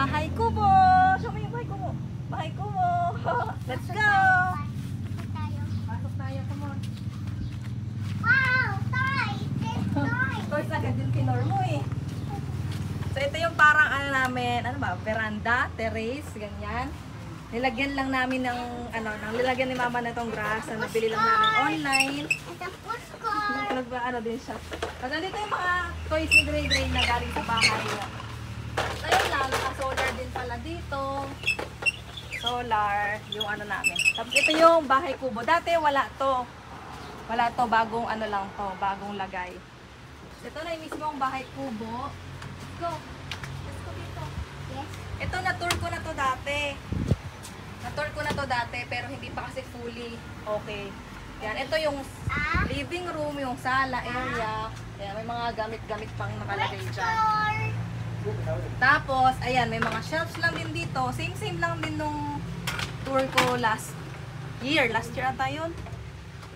Bahay Kubo! Show mo yung bahay kubo! Bahay kubo! Let's go! Pasok tayo, come on. Wow! Toys! It's toys! Toys agad din kinor mo eh. So ito yung parang ano namin, ano ba, veranda, terrace, ganyan. Nilagyan lang namin ng, nilagyan ni mama na itong grass na nabili lang namin online. It's a push car! Ano din siya. Tapos nandito yung mga toys ni Gray Gray na galing sa bahay. Ayun lang, naka-solar din pala dito. Solar, yung ano namin. Tapos ito yung bahay kubo. Dati wala to. Wala to, bagong ano lang to, bagong lagay. Ito na yung mismong bahay kubo. Let's go. Let's go dito. Yes. Ito, na-tour ko na to dati. Na-tour ko na to dati, pero hindi pa kasi fully okay. Yan, ito yung living room, yung sala area. Ayan, may mga gamit-gamit pang nakalagay dyan. Tapos, ayan, may mga shelves lang din dito. Same lang din nung tour ko last year. Last year ata yun.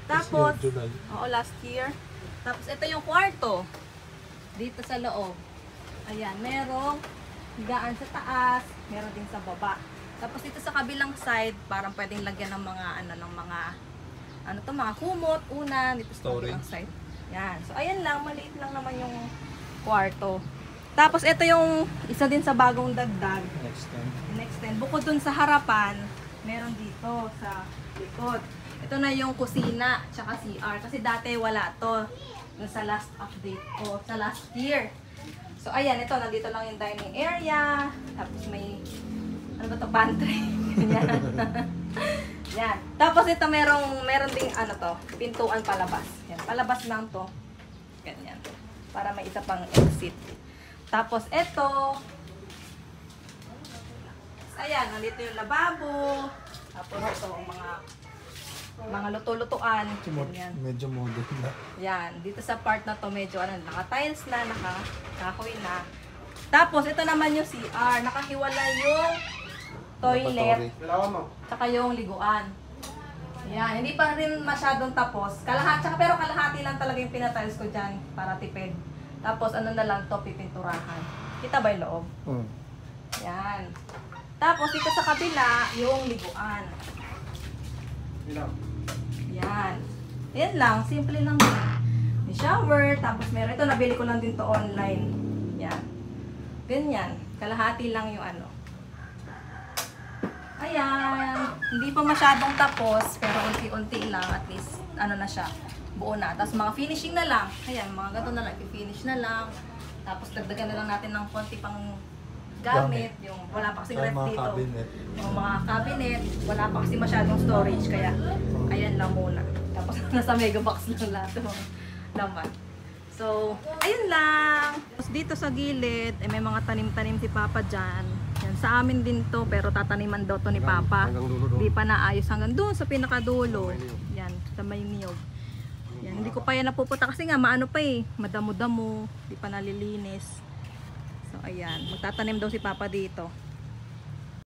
Tapos, oo, last year. Tapos, ito yung kwarto. Dito sa loob. Ayan, merong higaan sa taas, meron din sa baba. Tapos, dito sa kabilang side, parang pwedeng lagyan ng mga, mga kumot, unan, dito sa kabilang side. Yan. So, ayan lang, maliit lang naman yung kwarto. Tapos ito yung isa din sa bagong dagdag. Extend. Bukod dun sa harapan, meron dito sa likod. Ito na yung kusina, tsaka CR. Kasi dati wala to. Dun sa last update o sa last year. So ayan, ito, nandito lang yung dining area. Tapos may, pantry. Yan. Yan. Tapos ito meron ding pintuan palabas. Yan, palabas lang to. Ganyan. Para may isa pang exit. Tapos ito, ayan, nandito yung lababo. Tapos ito, mga luto-lutuan. Medyo modern na. Yan, dito sa part na to medyo naka-tiles na, naka-kahoy na. Tapos ito naman yung CR, nakahiwalay yung toilet, tsaka yung liguan. Yan, hindi pa rin masyadong tapos. Pero kalahati lang talaga yung pinatiles ko dyan para tipid. Tapos ano na lang to, pipinturahan. Kita ba yung loob? Yan. Tapos dito sa kabila, yung liguan. Yan. Yan lang, simple lang yan. May shower, tapos meron ito, nabili ko lang din to online. Yan. Ganyan. Kalahati lang yung Ayan. Hindi pa masyadong tapos, pero unti-unti lang, at least, na siya. Buo na. Tapos mga finishing na lang. Ayan, mga gato na lang. I-finish na lang. Tapos dagdagan na lang natin ng konti pang gamit. Yung wala pa kasing ref dito. Cabinet. Yung mga cabinet. Wala pa kasi masyadong storage. Kaya, ayan lang muna. Tapos nasa mega box lang lahat ng laman. So, ayun lang. Tapos dito sa gilid, may mga tanim-tanim si Papa dyan. Yan, sa amin din to, pero tataniman daw to ni Papa. Hindi pa naayos hanggang doon sa pinakadulo. Yan, sa may niyog. Yan, hindi ko pa yan napupunta kasi nga maano pa madamo-damo, hindi pa nalilinis. So ayan, magtatanim daw si Papa dito.